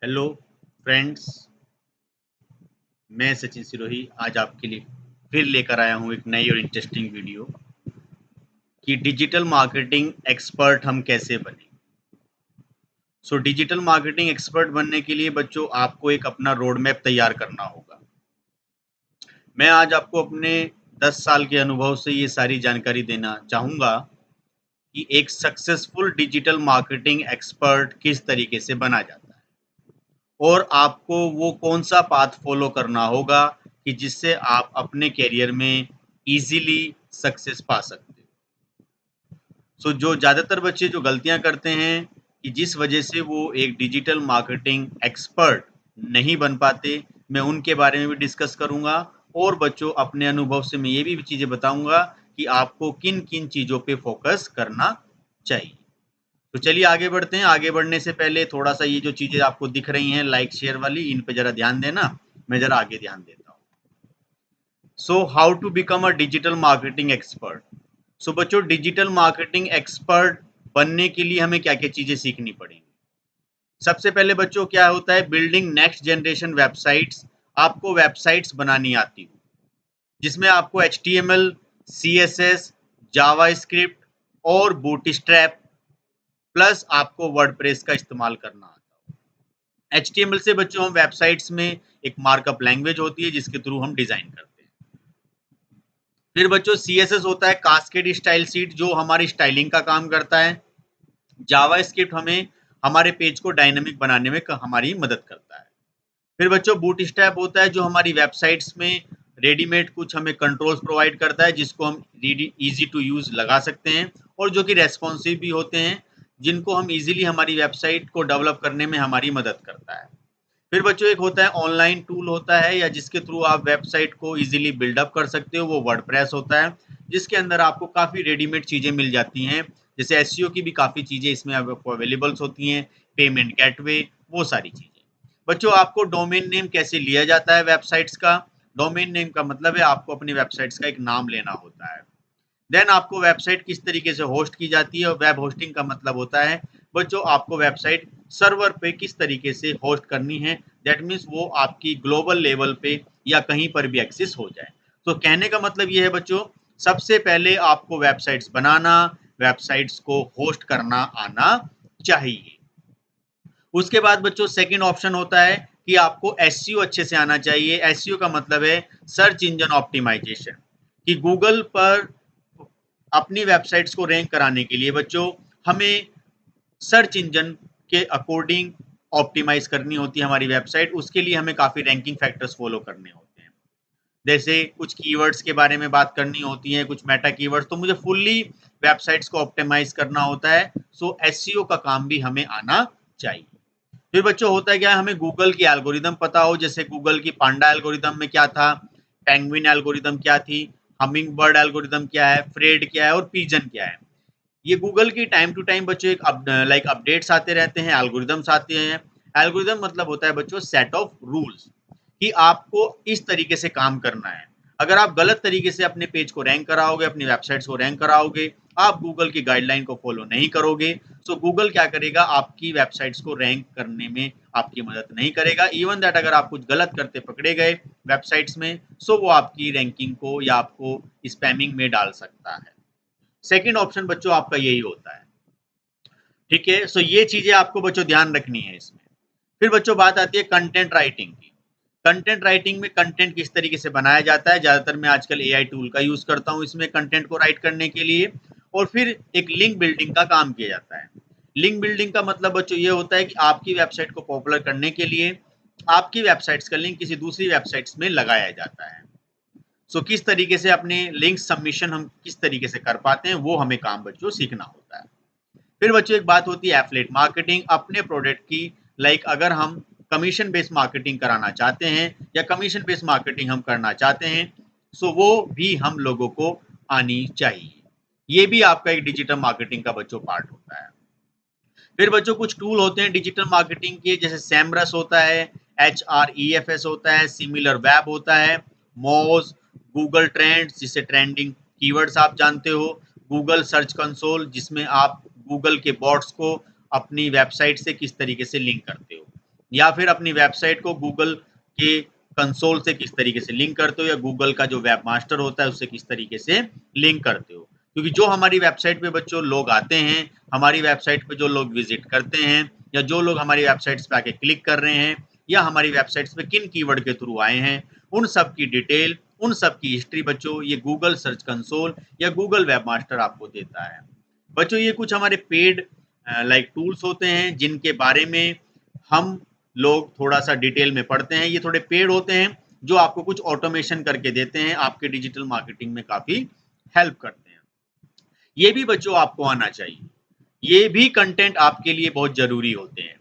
Hello friends, मैं सचिन सिरोही आज आपके लिए फिर लेकर आया हूँ एक नई और इंटरेस्टिंग वीडियो कि डिजिटल मार्केटिंग एक्सपर्ट हम कैसे बने। डिजिटल मार्केटिंग एक्सपर्ट बनने के लिए बच्चों आपको एक अपना रोड मैप तैयार करना होगा। मैं आज आपको अपने 10 साल के अनुभव से ये सारी जानकारी देना चाहूँगा कि एक सक्सेसफुल डिजिटल मार्केटिंग एक्सपर्ट किस तरीके से बना जाता है और आपको वो कौन-सा पाथ फ़ॉलो करना होगा कि जिससे आप अपने करियर में ईज़िली सक्सेस पा सकते हो। जो ज़्यादातर बच्चे जो गलतियाँ करते हैं कि जिस वजह से वो एक डिजिटल मार्केटिंग एक्सपर्ट नहीं बन पाते, मैं उनके बारे में भी डिस्कस करूँगा और बच्चों अपने अनुभव से मैं ये भी चीज़ें बताऊँगा कि आपको किन-किन चीज़ों पे फ़ोकस करना चाहिए। तो चलिए आगे बढ़ते हैं। आगे बढ़ने से पहले थोड़ा-सा ये जो चीज़ें आपको दिख रही हैं लाइक शेयर वाली, इन पे ज़रा ध्यान देना, मैं ज़रा आगे ध्यान देता हूँ। How to become a digital marketing expert. बच्चों डिजिटल मार्केटिंग एक्सपर्ट बनने के लिए हमें क्या-क्या चीज़ें सीखनी पड़ेंगी। सबसे पहले बच्चों क्या होता है बिल्डिंग नेक्स्ट जनरेशन वेबसाइट्स। आपको वेबसाइट्स बनानी आती हो, जिसमें आपको एचटीएमएल, सीएसएस, जावास्क्रिप्ट और बूटस्ट्रैप प्लस आपको वर्डप्रेस का इस्तेमाल करना आता हो। एचटीएमएल से बच्चों हम वेबसाइट्स में एक मार्कअप लैंग्वेज होती है जिसके थ्रू हम डिजाइन करते हैं। फिर बच्चों सीएसएस होता है कास्केड स्टाइल शीट जो हमारी स्टाइलिंग का काम करता है। जावास्क्रिप्ट हमें हमारे पेज को डायनामिक बनाने में हमारी मदद करता है। फिर बच्चों बूटस्ट्रैप होता है जो हमारी वेबसाइट्स में रेडीमेड कुछ हमें कंट्रोल्स प्रोवाइड करता है जिसको हम इजी टू यूज लगा सकते हैं और जो कि रेस्पॉन्सिव भी होते हैं, जिनको हम इजीली हमारी वेबसाइट को डेवलप करने में हमारी मदद करता है। फिर बच्चों एक होता है ऑनलाइन टूल होता है या जिसके थ्रू आप वेबसाइट को इजीली बिल्डअप कर सकते हो, वो वर्डप्रेस होता है जिसके अंदर आपको काफ़ी रेडीमेड चीज़ें मिल जाती हैं। जैसे एसईओ की भी काफ़ी चीज़ें इसमें आपको अवेलेबल्स होती हैं, पेमेंट गेटवे, वो सारी चीज़ें। बच्चों आपको डोमेन नेम कैसे लिया जाता है वेबसाइट्स का। डोमेन नेम का मतलब है आपको अपनी वेबसाइट्स का एक नाम लेना होता है। देन आपको वेबसाइट किस तरीके से होस्ट की जाती है और वेब होस्टिंग का मतलब होता है बच्चों आपको वेबसाइट सर्वर पे किस तरीके से होस्ट करनी है। दैट मीन्स वो आपकी ग्लोबल लेवल पे या कहीं पर भी एक्सेस हो जाए। तो कहने का मतलब ये है बच्चों, सबसे पहले आपको वेबसाइट्स बनाना, वेबसाइट्स को होस्ट करना आना चाहिए। उसके बाद बच्चों सेकंड ऑप्शन होता है कि आपको एसईओ अच्छे से आना चाहिए। एसईओ का मतलब है सर्च इंजन ऑप्टिमाइजेशन, कि गूगल पर अपनी वेबसाइट्स को रैंक कराने के लिए बच्चों हमें सर्च इंजन के अकॉर्डिंग ऑप्टिमाइज करनी होती है हमारी वेबसाइट। उसके लिए हमें काफ़ी रैंकिंग फैक्टर्स फॉलो करने होते हैं। जैसे कुछ कीवर्ड्स के बारे में बात करनी होती है, कुछ मेटा कीवर्ड्स, तो मुझे फुल्ली वेबसाइट्स को ऑप्टिमाइज करना होता है। एसईओ का काम भी हमें आना चाहिए। फिर बच्चों होता है क्या है, हमें गूगल की एल्गोरिदम पता हो। जैसे गूगल की पांडा एल्गोरिदम में क्या था, पेंगुइन एल्गोरिदम क्या थी, हमिंग बर्ड एल्गोरिदम क्या है, फ्रेड क्या है और पिजन क्या है। ये गूगल की टाइम टू टाइम बच्चों एक अपडेट्स आते रहते हैं, एल्गोरिदम्स आते हैं। एल्गोरिदम मतलब होता है बच्चों सेट ऑफ रूल्स, कि आपको इस तरीके से काम करना है। अगर आप गलत तरीके से अपने पेज को रैंक कराओगे, अपनी वेबसाइट्स को रैंक कराओगे, आप गूगल की गाइडलाइन को फॉलो नहीं करोगे, गूगल क्या करेगा, आपकी वेबसाइट्स को रैंक करने में आपकी मदद नहीं करेगा। इवन दैट अगर आप कुछ गलत करते पकड़े गए वेबसाइट्स में, वो आपकी रैंकिंग को या आपको स्पैमिंग में डाल सकता है। सेकंड ऑप्शन बच्चों आपका यही होता है। ठीक है, ये चीजें आपको बच्चों ध्यान रखनी है इसमें। फिर बच्चों बात आती है कंटेंट राइटिंग की। कंटेंट राइटिंग में कंटेंट किस तरीके से बनाया जाता है। ज्यादातर मैं आजकल एआई टूल का यूज करता हूं इसमें कंटेंट को राइट करने के लिए। और फिर एक लिंक बिल्डिंग का काम किया जाता है। लिंक बिल्डिंग का मतलब बच्चों ये होता है कि आपकी वेबसाइट को पॉपुलर करने के लिए आपकी वेबसाइट्स का लिंक किसी दूसरी वेबसाइट्स में लगाया जाता है। किस तरीके से अपने लिंक सबमिशन हम किस तरीके से कर पाते हैं, वो हमें काम बच्चों सीखना होता है। फिर बच्चों एक बात होती है एफिलिएट मार्केटिंग। अपने प्रोडक्ट की अगर हम कमीशन बेस्ड मार्केटिंग कराना चाहते हैं या कमीशन बेस्ड मार्केटिंग हम करना चाहते हैं, वो भी हम लोगों को आनी चाहिए। ये भी आपका एक डिजिटल मार्केटिंग का बच्चों पार्ट होता है। फिर बच्चों कुछ टूल होते हैं डिजिटल मार्केटिंग के, जैसे सेमरस होता है, HREFS होता है, सिमिलर वेब होता है, मोज, गूगल ट्रेंड्स जिसे ट्रेंडिंग कीवर्ड्स आप जानते हो, गूगल सर्च कंसोल जिसमें आप गूगल के बॉट्स को अपनी वेबसाइट से किस तरीके से लिंक करते हो। या फिर अपनी वेबसाइट को गूगल के कंसोल से किस तरीके से लिंक करते हो, या गूगल का जो वेब मास्टर होता है उससे किस तरीके से लिंक करते हो। क्योंकि जो हमारी वेबसाइट पे बच्चों लोग आते हैं, हमारी वेबसाइट पे जो लोग विजिट करते हैं, या जो लोग हमारी वेबसाइट्स पे आके क्लिक कर रहे हैं, या हमारी वेबसाइट्स पे किन कीवर्ड के थ्रू आए हैं, उन सब की डिटेल, उन सब की हिस्ट्री बच्चों ये गूगल सर्च कंसोल या गूगल वेब मास्टर आपको देता है। बच्चों ये कुछ हमारे पेड लाइक टूल्स होते हैं जिनके बारे में हम लोग थोड़ा-सा डिटेल में पढ़ते हैं। ये थोड़े पेड होते हैं जो आपको कुछ ऑटोमेशन करके देते हैं, आपके डिजिटल मार्केटिंग में काफ़ी हेल्प करते हैं। ये भी बच्चों आपको आना चाहिए। ये भी कंटेंट आपके लिए बहुत ज़रूरी होते हैं।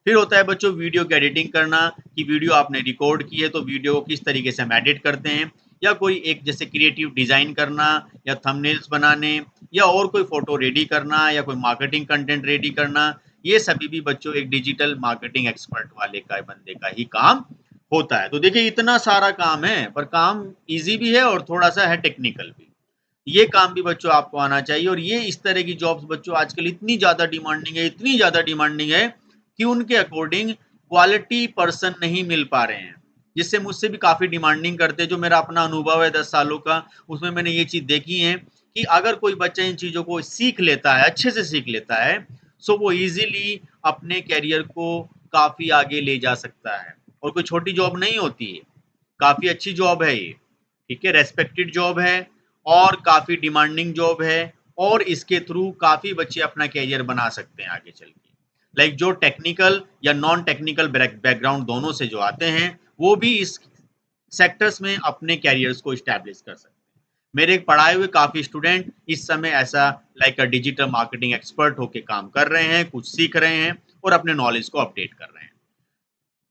फिर होता है बच्चों वीडियो की एडिटिंग करना, कि वीडियो आपने रिकॉर्ड की है तो वीडियो को किस तरीके से हम एडिट करते हैं, या कोई एक जैसे क्रिएटिव डिज़ाइन करना, या थंबनेल्स बनाने, या और कोई फ़ोटो रेडी करना, या कोई मार्केटिंग कंटेंट रेडी करना। ये सभी भी बच्चों एक डिजिटल मार्केटिंग एक्सपर्ट वाले का बंदे का ही काम होता है। तो देखिए इतना सारा काम है, पर काम ईज़ी भी है और थोड़ा-सा है टेक्निकल भी। ये काम भी बच्चों आपको आना चाहिए, और ये इस तरह की जॉब्स बच्चों आजकल इतनी ज़्यादा डिमांडिंग है, इतनी ज़्यादा डिमांडिंग है कि उनके अकॉर्डिंग क्वालिटी पर्सन नहीं मिल पा रहे हैं। जिससे मुझसे भी काफ़ी डिमांडिंग करते हैं। जो मेरा अपना अनुभव है 10 सालों का, उसमें मैंने ये चीज़ देखी है कि अगर कोई बच्चा इन चीज़ों को सीख लेता है, अच्छे से सीख लेता है, सो वो ईज़िली अपने करियर को काफ़ी आगे ले जा सकता है। और कोई छोटी जॉब नहीं होती है, काफ़ी अच्छी जॉब है ये, ठीक है? रेस्पेक्टेड जॉब है और काफ़ी डिमांडिंग जॉब है, और इसके थ्रू काफ़ी बच्चे अपना करियर बना सकते हैं आगे चल के। लाइक जो टेक्निकल या नॉन टेक्निकल बैकग्राउंड दोनों से जो आते हैं, वो भी इस सेक्टर्स में अपने कैरियर्स को एस्टैब्लिश कर सकते हैं। मेरे पढ़ाए हुए काफ़ी स्टूडेंट इस समय ऐसा लाइक अ डिजिटल मार्केटिंग एक्सपर्ट होके काम कर रहे हैं, कुछ सीख रहे हैं और अपने नॉलेज को अपडेट कर रहे हैं।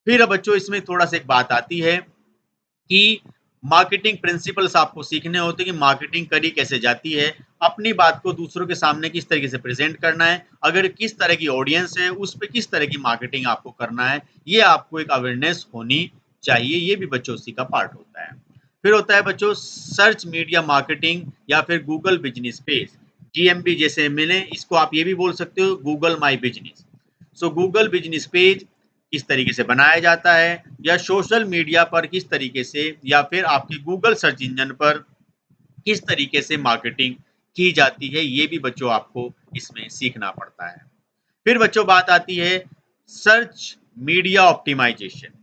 फिर बच्चों इसमें थोड़ा-सा एक बात आती है कि मार्केटिंग प्रिंसिपल्स आपको सीखने होते हैं कि मार्केटिंग करी कैसे जाती है, अपनी बात को दूसरों के सामने किस तरीके से प्रेज़ेंट करना है, अगर किस तरह की ऑडियंस है, उस पे किस तरह की मार्केटिंग आपको करना है, ये आपको एक अवेयरनेस होनी चाहिए, ये भी बच्चों उसी का पार्ट होता है। फिर होता है बच्चों सर्च मीडिया मार्केटिंग या फिर गूगल बिज़नेस पेज, जीएमबी जैसे मिले, इसको आप ये भी बोल सकते हो Google my business. So Google business page किस तरीके से बनाया जाता है, या सोशल मीडिया पर किस तरीके से, या फिर आपके गूगल सर्च इंजन पर किस तरीके से मार्केटिंग की जाती है, ये भी बच्चों आपको इसमें सीखना पड़ता है। फिर बच्चों बात आती है सर्च मीडिया ऑप्टिमाइजेशन,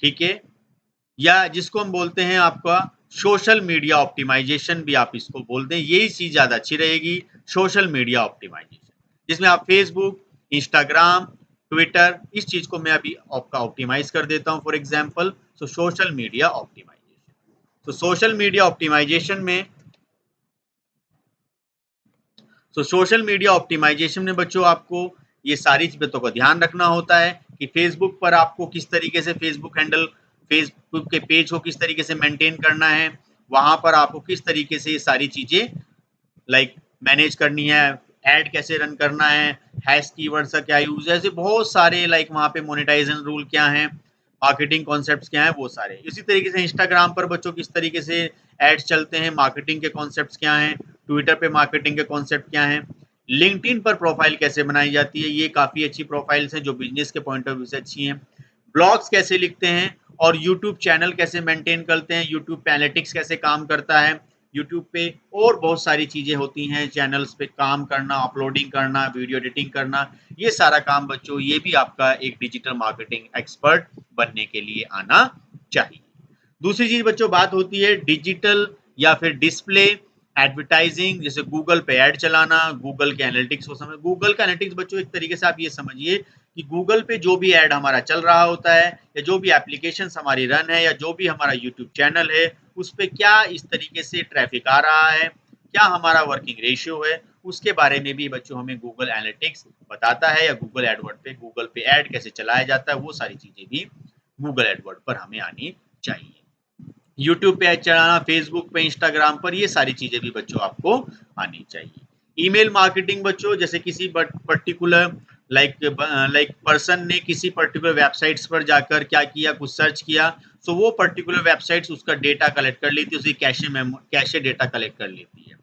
ठीक है, या जिसको हम बोलते हैं आपका सोशल मीडिया ऑप्टिमाइजेशन भी आप इसको बोलते हैं। यही चीज़ ज़्यादा अच्छी रहेगी, सोशल मीडिया ऑप्टिमाइजेशन, जिसमें आप फेसबुक, इंस्टाग्राम, ट्विटर, इस चीज़ को मैं अभी आपका ऑप्टिमाइज कर देता हूँ for example. So social media optimization, तो सोशल मीडिया ऑप्टिमाइजेशन में सोशल मीडिया ऑप्टिमाइजेशन में बच्चों आपको ये सारी बातों का ध्यान रखना होता है कि फेसबुक पर आपको किस तरीके से फेसबुक हैंडल, फेसबुक के पेज को किस तरीके से मेंटेन करना है, वहां पर आपको किस तरीके से ये सारी चीजें लाइक मैनेज करनी है, ऐड कैसे रन करना है, हैश कीवर्ड्स का क्या यूज है, ऐसे बहुत सारे लाइक वहाँ पे मोनेटाइजेशन रूल क्या है, मार्केटिंग कॉन्सेप्ट्स क्या है, वो सारे। इसी तरीके से इंस्टाग्राम पर बच्चों किस तरीके से एड्स चलते हैं, मार्केटिंग के कॉन्सेप्ट्स क्या हैं, ट्विटर पे मार्केटिंग के कॉन्सेप्ट क्या हैं, लिंक्डइन पर प्रोफाइल कैसे बनाई जाती है, ये काफ़ी अच्छी प्रोफाइल्स हैं जो बिजनेस के पॉइंट ऑफ व्यू से अच्छी हैं, ब्लॉग्स कैसे लिखते हैं, और यूट्यूब चैनल कैसे मेंटेन करते हैं, यूट्यूब पे एनालिटिक्स कैसे काम करता है, यूट्यूब पे और बहुत सारी चीज़ें होती हैं, चैनल्स पे काम करना, अपलोडिंग करना, वीडियो एडिटिंग करना, ये सारा काम बच्चों ये भी आपका एक डिजिटल मार्केटिंग एक्सपर्ट बनने के लिए आना चाहिए। दूसरी चीज बच्चों बात होती है डिजिटल या फिर डिस्प्ले एडवर्टाइजिंग, जैसे गूगल पे ऐड चलाना, गूगल के एनालिटिक्स को समझ। गूगल का एनालिटिक्स बच्चों एक तरीके से आप ये समझिए कि गूगल पे जो भी ऐड हमारा चल रहा होता है, या जो भी एप्लीकेशन हमारी रन है, या जो भी हमारा यूट्यूब चैनल है, उस पर क्या इस तरीके से ट्रैफिक आ रहा है, क्या हमारा वर्किंग रेशियो है, उसके बारे में भी बच्चों हमें गूगल एनालिटिक्स बताता है, या गूगल एडवर्ड पे गूगल पे ऐड कैसे चलाया जाता है, वो सारी चीजें भी गूगल एडवर्ड पर हमें आनी चाहिए। यूट्यूब पे ऐड चलाना, फेसबुक पे, इंस्टाग्राम पर, ये सारी चीजें भी बच्चों आपको आनी चाहिए। ईमेल मार्केटिंग बच्चों, जैसे किसी पर्टिकुलर लाइक लाइक पर्सन ने किसी पर्टिकुलर वेबसाइट्स पर जाकर क्या किया, कुछ सर्च किया, तो वो पर्टिकुलर वेबसाइट्स उसका डेटा कलेक्ट कर लेती है, उसकी कैशे डेटा कलेक्ट कर लेती है।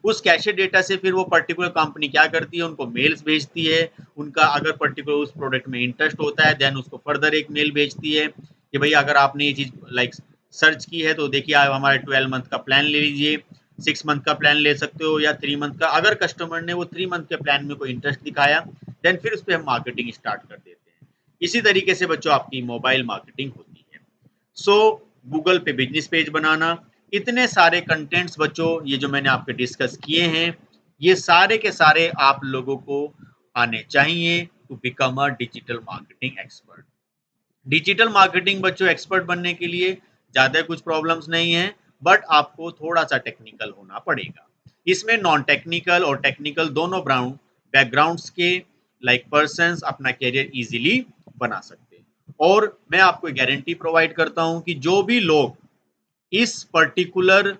उस कैशे डेटा से फिर वो पर्टिकुलर कंपनी क्या करती है, उनको मेल्स भेजती है, उनका अगर पर्टिकुलर उस प्रोडक्ट में इंटरेस्ट होता है देन उसको फर्दर एक मेल भेजती है कि भाई अगर आपने ये चीज़ लाइक सर्च की है तो देखिए आप हमारे 12 मंथ का प्लान ले लीजिए, 6 मंथ का प्लान ले सकते हो या 3 मंथ का। अगर कस्टमर ने वो 3 मंथ के प्लान में कोई इंटरेस्ट दिखाया देन फिर उस पर हम मार्केटिंग स्टार्ट कर देते हैं। इसी तरीके से बच्चों आपकी मोबाइल मार्केटिंग होती है। सो गूगल पे बिजनेस पेज बनाना, इतने सारे कंटेंट्स बच्चों ये जो मैंने आपके डिस्कस किए हैं ये सारे के सारे आप लोगों को आने चाहिए to become a digital marketing expert. Digital marketing बच्चों एक्सपर्ट बनने के लिए ज़्यादा कुछ प्रॉब्लम्स नहीं है, बट आपको थोड़ा सा टेक्निकल होना पड़ेगा। इसमें नॉन टेक्निकल और टेक्निकल दोनों बैकग्राउंड्स के लाइक पर्सन्स अपना करियर इजीली बना सकते हैं। और मैं आपको गारंटी प्रोवाइड करता हूं कि जो भी लोग इस पर्टिकुलर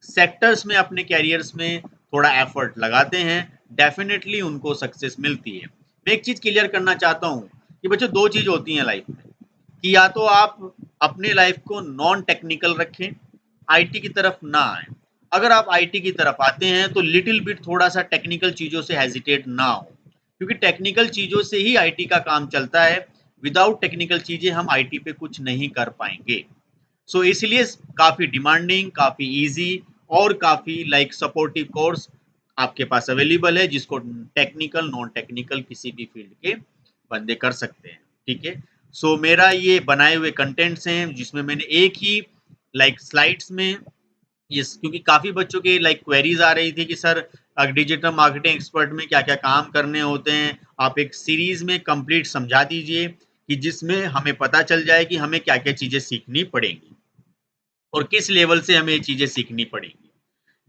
सेक्टर्स में अपने कैरियर्स में थोड़ा एफर्ट लगाते हैं डेफिनेटली उनको सक्सेस मिलती है। मैं एक चीज़ क्लियर करना चाहता हूँ कि बच्चों दो चीज़ होती हैं लाइफ में, कि या तो आप अपने लाइफ को नॉन टेक्निकल रखें, आईटी की तरफ ना आए। अगर आप आईटी की तरफ आते हैं तो लिटिल बिट थोड़ा सा टेक्निकल चीज़ों से हेजिटेट ना हो, क्योंकि टेक्निकल चीज़ों से ही आईटी का काम चलता है। विदाउट टेक्निकल चीज़ें हम आईटी पे कुछ नहीं कर पाएंगे। सो इसलिए काफ़ी डिमांडिंग, काफ़ी इजी और काफ़ी लाइक सपोर्टिव कोर्स आपके पास अवेलेबल है जिसको टेक्निकल नॉन टेक्निकल किसी भी फील्ड के बंदे कर सकते हैं। ठीक है। सो मेरा ये बनाए हुए कंटेंट्स हैं जिसमें मैंने एक ही लाइक स्लाइड्स में यस, क्योंकि काफ़ी बच्चों के लाइक क्वेरीज आ रही थी कि सर डिजिटल मार्केटिंग एक्सपर्ट में क्या क्या काम करने होते हैं, आप एक सीरीज में कंप्लीट समझा दीजिए कि जिसमें हमें पता चल जाए कि हमें क्या क्या चीज़ें सीखनी पड़ेंगी और किस लेवल से हमें ये चीज़ें सीखनी पड़ेंगी।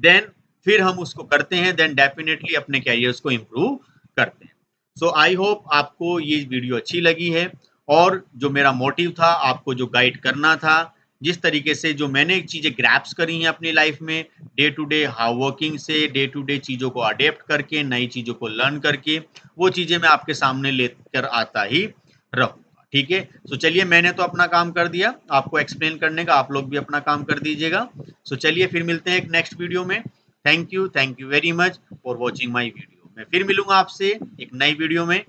देन फिर हम उसको करते हैं, देन डेफिनेटली अपने कैरियर्स को इम्प्रूव करते हैं। सो आई होप आपको ये वीडियो अच्छी लगी है और जो मेरा मोटिव था आपको जो गाइड करना था, जिस तरीके से जो मैंने चीज़ें ग्रैप्स करी हैं अपनी लाइफ में day to day hard working से, डे टू डे चीज़ों को अडेप्ट करके, नई चीज़ों को लर्न करके, वो चीज़ें मैं आपके सामने लेकर आता ही रहूँगा। ठीक है। सो चलिए मैंने तो अपना काम कर दिया आपको एक्सप्लेन करने का, आप लोग भी अपना काम कर दीजिएगा। सो चलिए फिर मिलते हैं एक नेक्स्ट वीडियो में। Thank you very much for watching my video. मैं फिर मिलूंगा आपसे एक नई वीडियो में।